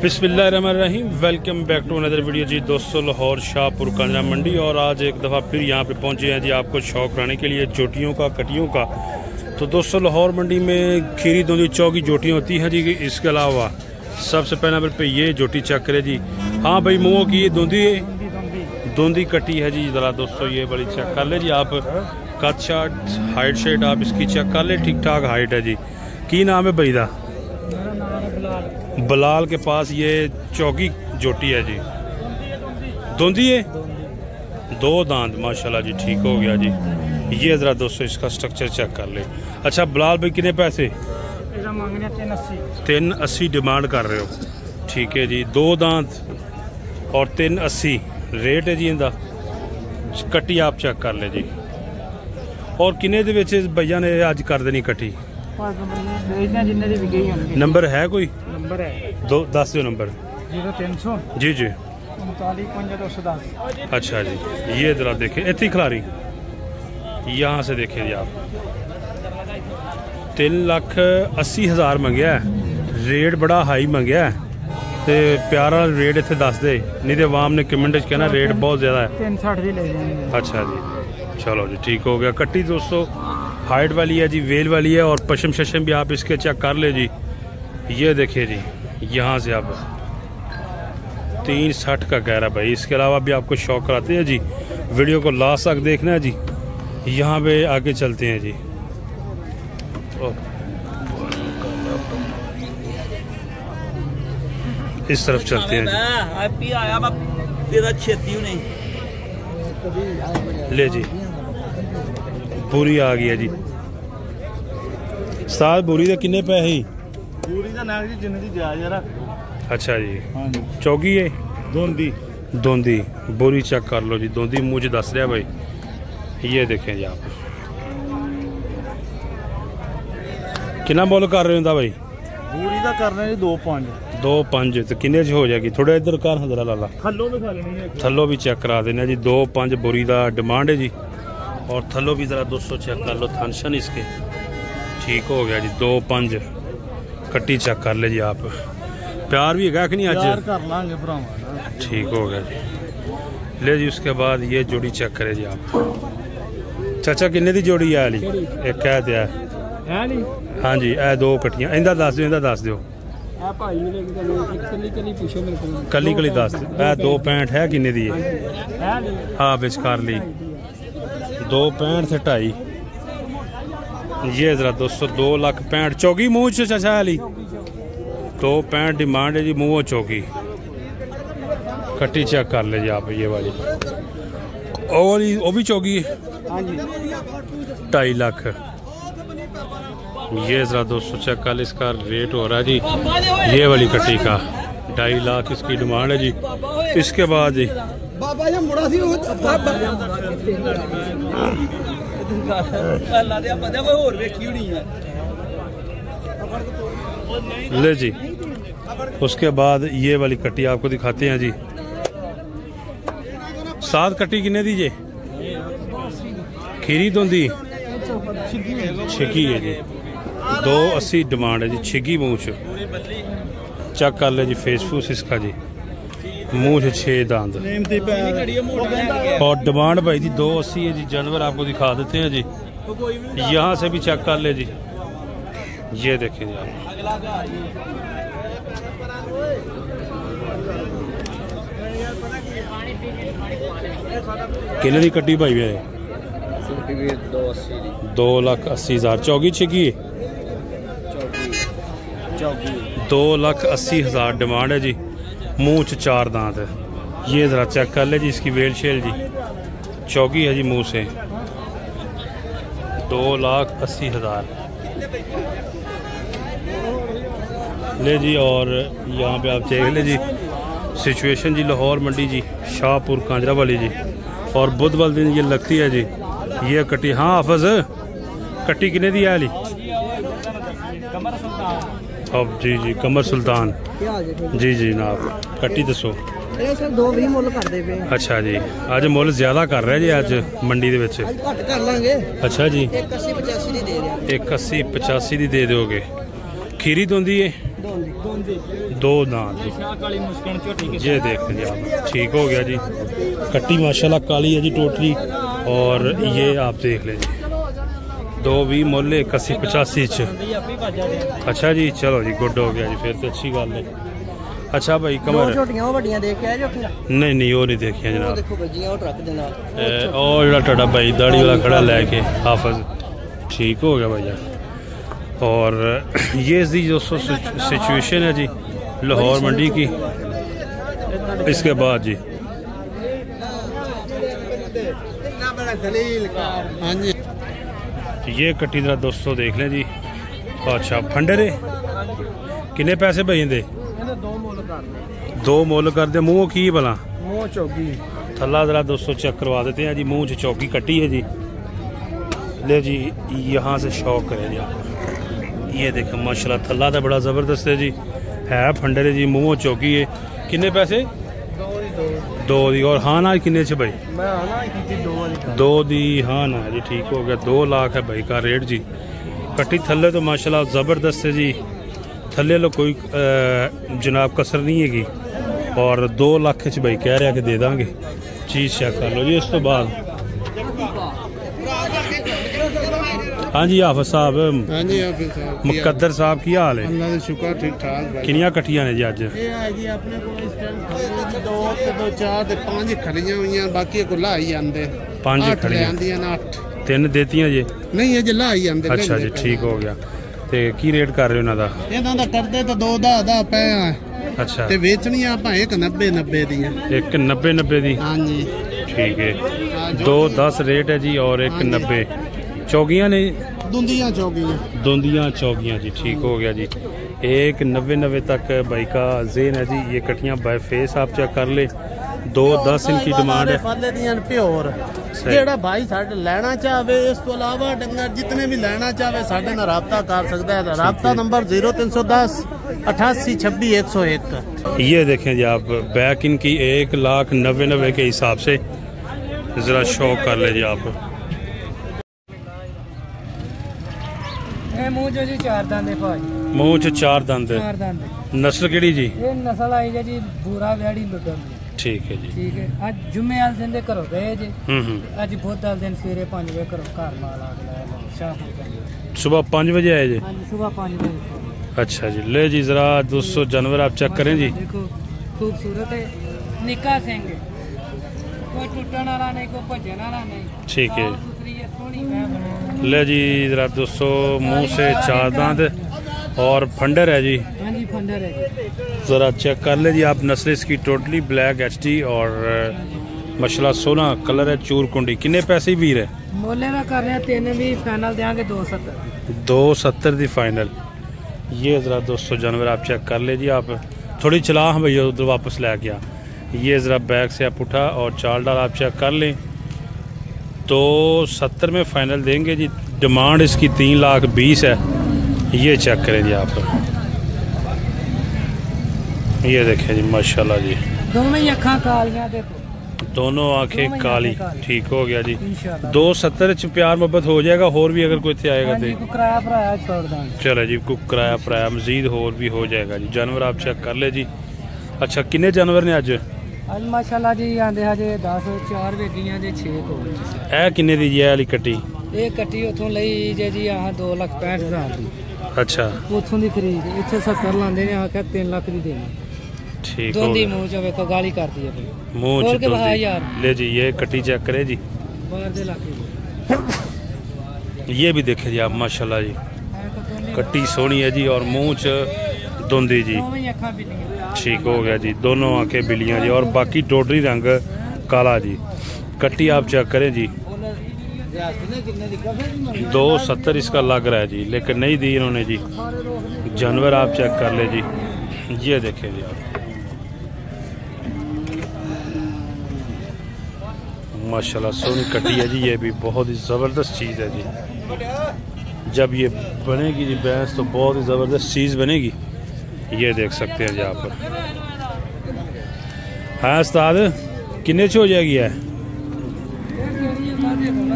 बिस्मिल्लाहिर्रहमानिर्रहीम। Welcome back to another video जी दोस्तों। लाहौर शाहपुर कांजरा मंडी और आज एक दफ़ा फिर यहाँ पे पहुँचे हैं जी आपको शौक कराने के लिए जोटियों का, कटियों का। तो दोस्तों लाहौर मंडी में खीरी दोंदी चौकी जोटियाँ होती हैं जी। इसके अलावा सबसे पहले नंबर पे ये जोटी चेक करे जी। हाँ भाई मुँह की ये दोंदी कटी है जी। ज़रा दोस्तों ये बड़ी चेक कर ले जी आप। कट शर्ट हाइट शेट आप इसकी चेक कर ले, ठीक ठाक हाइट है जी। की नाम है भाई दा? बलाल के पास ये चौकी जोटी है जी। दोंदी है, दो दांत माशाल्लाह जी, ठीक हो गया जी। ये जरा दोस्तों इसका स्ट्रक्चर चेक कर ले। अच्छा बलाल भाई कितने पैसे? 380 डिमांड कर रहे हो, ठीक है जी। दो दांत और 380 रेट है जी इनका। कट्टी आप चेक कर ले जी। और किन्ने दे विच भैया ने अज कर देनी कट्टी? नंबर है कोई? नंबर है दो, दस दो नंबर। 0300 जी जी 395210। अच्छा जी ये जरा देखे इतनी खिलारी यहाँ से देखे जी आप। 3,80,000 मंगया है। रेट बड़ा हाई मंगया है तो प्यारा रेट इतने दस दे, नहीं तो आवाम ने कमेंट कहना रेट बहुत ज़्यादा है। 360 दी ले जाएंगे। अच्छा जी चलो जी ठीक हो गया। कट्टी दोस्तों हाइट वाली है जी, वेल वाली है और पशम शशम भी आप इसके चेक कर ले जी। ये देखिए जी यहाँ से आप 360 का कह रहा भाई। इसके अलावा भी आपको शौक कराते हैं जी। वीडियो को लास्ट तक देखना है जी। यहाँ पे आगे चलते हैं जी। इस तरफ चलते हैं जी। ले जी पूरी आ गई है जी। सात बुरी के किन्ने पैसे? पूरी का नाग जी जिन्ने दी जा जरा। अच्छा जी हां जी चौकी है दोंदी बोरी चेक कर लो जी। दोंदी मुझे दस रहा भाई। ये देखें जी आप कितना मोल कर रहे हो भाई? पूरी का कर रहे हैं 2.5 तो किन्ने हो जाएगी? थोड़ा इधर कर जरा लाला, थल्लो भी खा लेनी है। थल्लो भी चेक करा देना जी। 2.5 बोरी का डिमांड है जी। और थल्लो भी जरा 200 चेक कर लो, थनशन इसके ठीक हो गया जी। 2.5 कट्टी चेक कर ले जी आप। प्यार भी है कि नहीं? आज कर लांगे भरावा, ठीक हो गया जी। ले जी उसके बाद ये जोड़ी चेक करे जी आप। चाचा किन्ने दी जोड़ी है? एक कह दिया है नहीं। हाँ जी ए दो कट्टियां। इंदा दस दो, इंदा दस दो। कली कली दस दो। 2.65 है किन्ने दी? हाँ बिच कर ली 2.65 से 2.5। ये जरा दोस्तों 2,65,000 चौकी मुँह से चाचा वाली। 2.65 डिमांड है जी। मुँह चौकी कट्टी चेक कर ले जी आप। ये वाली और वो भी चौकी है 2.5 लाख। ये जरा दोस्तों चेक कर, इसका रेट हो रहा है जी। ये वाली कट्टी का 2.5 लाख इसकी डिमांड है जी। इसके बाद जी ले जी उसके बाद ये वाली कट्टी आपको दिखाते हैं जी। 7 कट्टी किन्ने दीजिए? खीरी दोंदी छिकी है जी। 280 डिमांड है जी। छिकी मुँह चेक कर ले जी। फेस फूस इसका जी। मुँह से 6 दांत और डिमांड भाई जी 280 है जी। जानवर आपको दिखा देते हैं जी। यहाँ से भी चेक कर ले जी। ये देखें जी आप। किन्ने दी कट्टी भाई है? 2,80,000 चौकी छिकी 2,80,000 डिमांड है जी। मुँह च 4 दांत है। ये ज़रा चेक कर ले जी इसकी वेल शेल जी। चौकी है जी मुँह से। 2,80,000 ले जी। और यहाँ पे आप देख ले जी सिचुएशन जी। लाहौर मंडी जी शाहपुर कांजरा वाली जी। और बुध वाले दिन ये लगती है जी ये कट्टी। हाँ हाफज कट्टी किन्ने दी है अली? अब जी जी कमर सुल्तान जी जी जनाब। कट्टी दसो। अच्छा जी अज मुल ज्यादा कर रहे जी अज मंडी दे विच। अच्छा जी 180-85 दी दे दोगे। खीरी दोंदी है दो दांत जी। ये देख लीजिए आप, ठीक हो गया जी। कट्टी माशाल्लाह काली है जी टोटली। और ये आप देख लीजिए 2 मोले 81-85 च। अच्छा जी, चलो जी गुड हो गया जी, फिर तो अच्छी गल है। अच्छा भाई कमर नहीं नहीं वो नहीं देखिए जनाब। और जो टाटा भाई दाढ़ी वाला खड़ा लैके हाफिज, ठीक हो गया भाई। और ये इसकी जो सिचुएशन है जी लाहौर मंडी की। इसके बाद जी हाँ जी ये कट्टी जरा दोस्तों देख लें जी। अच्छा फंडरे किन्ने पैसे भाई दे? 2 मोल कर दे। मुँह की भला? मुँह चौकी थल्ला जरा दोस्तों चेक करवा देते हैं जी। मुँह च चौकी कट्टी है जी। ले जी यहाँ से शौक करें जी आप। ये देखें माशाल्लाह थल्ला तो बड़ा ज़बरदस्त है जी, है फंडर है जी। मुँह चौकी है। किन्ने पैसे? 2 दी। और हाँ ना किन्ने च भाई? 2 दी हाँ ना जी, ठीक हो गया। 2 लाख है भाई का रेट जी। कट्टी थल्ले तो माशाल्लाह ज़बरदस्त है जी, थल्ले लो कोई जनाब कसर नहीं हैगी। और 2 लाख च भाई कह रहा कि दे देंगे। चीज़ चेक कर लो जी। इस तो बाद हाँ जी हाफिज साहब। हाँ जी हाफिज साहब। मुकद्दर साहब की हाल है? अल्लाह का शुक्र ठीक ठाक। किनिया कट्टियां ने जी अज? ये है जी अपने को इस टाइम 2 4 5 खड़ियां हुई, बाकी को लाई आंदे 5 खड़ियां आंदियां 8 3 देतियां जी? नहीं है जी लाई आंदे। अच्छा जी ठीक हो गया। ते की रेट कर रहे हो इन्हां दा? इन्हां दा करदे तो 2 10 पे। अच्छा ते बेचनी आपा 1 90 दी। 1 90 दी। हां जी ठीक है। 2 10 रेट है जी और 1 90। चौगियां ने? दुंदियां चौगियां जी, ठीक हो गया जी। 1 90 तक भाई का जेन है जी। ये कट्टियां बाय फेस आप चेक कर ले। 2 10 इनकी डिमांड है। जेड़ा भाई साडे लेना चाहे, इस तो अलावा डंगर जितने भी लेना चाहे साडे नाल राब्ता कर सकता है। राब्ता नंबर 0310 88 26 101। ये देखें जी आप, बैक इनकी 1,90,000 के हिसाब से जरा शौक कर ले जी आप। मुँह जी 4 दंद है भाई। मुँह च 4 दंद। नस्ल केड़ी जी? ये नस्ल आई है जी भूरा व्याड़ी लुडन। ठीक है जी। ठीक है। आज जुम्मे वाले दिन दे घरों गए जी। आज बुध वाले दिन सवेरे 5 बजे घरों घर माल आ गया। सुबह 5 बजे आए जी? सुबह 5 बजे। अच्छा जी। ले जी जरा 200 जानवर आप चेक करें जी। देखो खूबसूरत है, निका सिंह, कोई टूटने वाला नहीं, कोई भजन वाला नहीं। ठीक है। ले जी जरा 200 मुँह से 4 दांत और फंडर है जी। हाँ जी फंडर है जी। जरा चेक कर ले जी आप। नस्ल इसकी टोटली ब्लैक HD और माशाल्लाह सोना कलर है। चूर कुंडी किन्ने पैसे वीर है? मोले का कर रहे हैं 3 भी फाइनल देंगे 270। 270 दी फाइनल। ये जरा 200 जानवर आप चेक कर ले जी आप। थोड़ी चला हम भैया उधर वापस ले गया। ये जरा बैग से आप उठा और चाल डाल आप चेक कर लें। 270 में फाइनल देंगे जी। डिमांड इसकी 3,20,000 है। ये चेक करें जी आप। ये देखें जी माशाल्लाह जी। दोनों आंखें काली। ठीक हो गया जी। 270 च प्यार मोहब्बत हो जाएगा। और भी अगर कोई आएगा तो चलो जी को किराया पराया मजीद और भी हो जाएगा जी। जानवर आप चेक कर ले जी। अच्छा किन्ने जानवर ने अज? आज माशाल्लाह जी आंदे हजे 10 4 वेगियां जे 6 को। ए किन्ने दी जी वाली कट्टी? ये कट्टी उथों लई जे जी आह 2,65,000 दी। अच्छा उथों दी खरीद इत्थे 70 लांदे ने आख्या 3 लाख दी देनी। ठीक हो दोंदी मुंह च वेखो गाली कर दी है मुंह च यार। ले जी ये कट्टी चेक करे जी। बाहर दे लाके ये भी देखे जी आप माशाल्लाह जी। कट्टी सोहनी है जी और मुंह च दोंदी जी। ठीक हो गया जी। दोनों आंखें बिलियां जी और बाकी टोटली रंग काला जी। कट्टी आप चेक करें जी। 270 इसका लग रहा है जी, लेकिन नहीं दी इन्होंने जी। जानवर आप चेक कर ले जी। ये देखें जी आप माशाल्लाह सोनी कट्टी है जी। ये भी बहुत ही ज़बरदस्त चीज़ है जी। जब ये बनेगी जी भैंस तो बहुत ही ज़बरदस्त चीज़ बनेगी। ये देख सकते हैं जी आप। हाँ उस्ताद किन्ने च हो जाएगी है?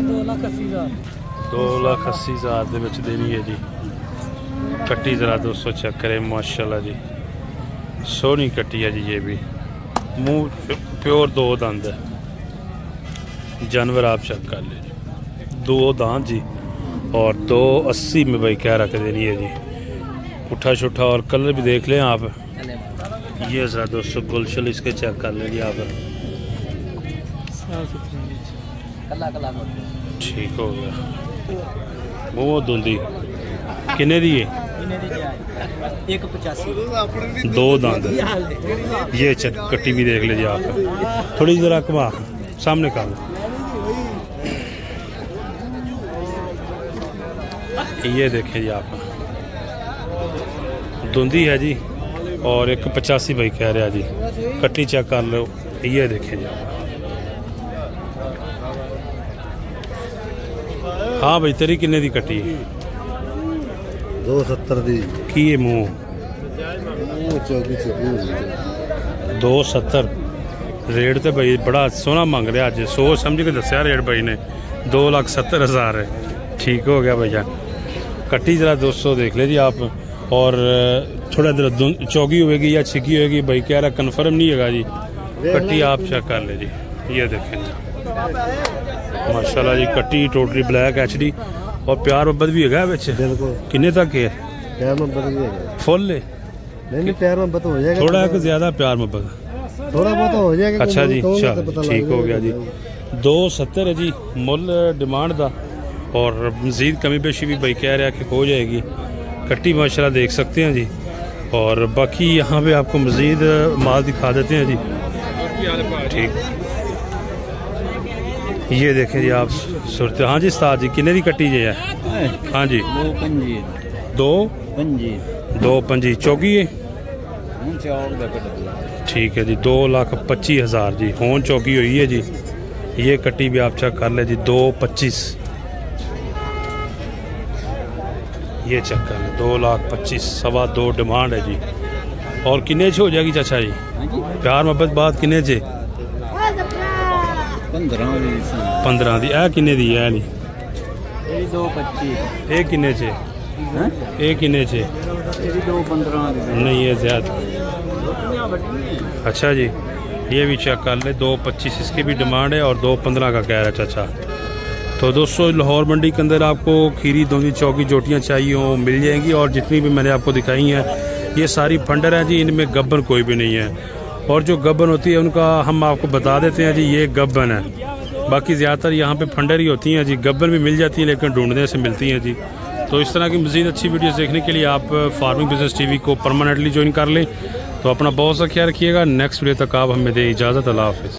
2,80,000 2,80,000 देनी है जी। कट्टी ज़रा दोस्तों चेक करें, माशाल्लाह जी सोनी कट्टी है जी। ये भी मुंह प्योर 2 दांत है, जानवर आप चेक कर लीजिए 2 दांत जी। और 280 में भाई क्या रख देनी है जी, पुट्ठा शुट्ठा। और कलर भी देख लें आप, ये ज़रा दोस्तों गुलशल इसके चेक कर लीजिए आप। ठीक हो गया, मुँह धुंदी किन्ने दी है? 185 2 दांत। ये चेक कट्टी भी देख लीजिए आप, थोड़ी ज़रा कमा सामने कर लो। ये देखें जी आप, धुंदी है जी। और 185 भाई कह रहा जी, कट्टी चेक कर लो। ये देखें जी, हाँ भाई तेरी किन्ने दी कट्टी? 270 दी की ये मुँह 270 रेट तो भाई बड़ा सोना मंग रहा अज, सोच समझ के दसिया रेट भाई ने 2,70,000 है। ठीक हो गया भैया। कट्टी ज़रा दोस्तों देख ले जी आप। और थोड़ा देर चौगी होगी या छिकी होगी भाई कह रहा कन्फर्म नहीं है जी। कट्टी आप चेक कर ले जी, ये देखें जी माशाल्लाह जी। कट्टी टोटली ब्लैक HD और प्यार मोहब्बत भी है बिल्कुल। किन्ने तक है? प्यार मोहब्बत भी है फुल है? नहीं प्यार मोहब्बत हो जाएगा, थोड़ा है ज्यादा प्यार मोहब्बत थोड़ा बहुत हो जाएगा। अच्छा जी, ठीक हो गया जी। 270 है जी मुल डिमांड का। और मजीद कमी पेशी भी भाई कह रहा है कि हो जाएगी। कट्टी माशाल्लाह देख सकते हैं जी। और बाकी यहाँ पे आपको मजीद माल दिखा देते हैं जी। ठीक, ये देखें जी आप सूरत। हाँ जी उस्ताद जी किन्ने दी कट्टी जी है? हाँ जी 2.25 चौकी है। ठीक है जी 2,25,000 जी होन चौकी हुई है जी। ये कट्टी भी आप चेक कर ले जी 2.25, ये चेक कर ले 2,25,000 2.25 डिमांड है जी। और किन्ने च हो जाएगी चाचा जी? प्यार मोहब्बत बात किन्ने च? 15 दी। ए किन्ने दी है? नहीं 225 ए किन्ने च? ए किन्ने च? 215 नहीं ये ज्यादा। अच्छा जी ये भी चेक कर ले 2.25 इसकी भी डिमांड है और 2.15 का कह रहा है चाचा। तो दोस्तों लाहौर मंडी के अंदर आपको खीरी दोंदी चौकी जोटियाँ चाहिए हो मिल जाएंगी। और जितनी भी मैंने आपको दिखाई हैं ये सारी फंडर है जी, इनमें गब्बन कोई भी नहीं है। और जो गब्बन होती है उनका हम आपको बता देते हैं जी, ये गब्बन है। बाकी ज़्यादातर यहाँ पे फंडर ही होती हैं जी, गब्बन भी मिल जाती हैं लेकिन ढूंढने से मिलती हैं जी। तो इस तरह की मज़ीद अच्छी वीडियोस देखने के लिए आप फार्मिंग बिजनेस TV को परमानेंटली ज्वाइन कर लें। तो अपना बहुत सा ख्याल रखिएगा। नेक्स्ट वीडियो तक आप हमें दे इजाज़त। अल्लाह हाफ़िज़।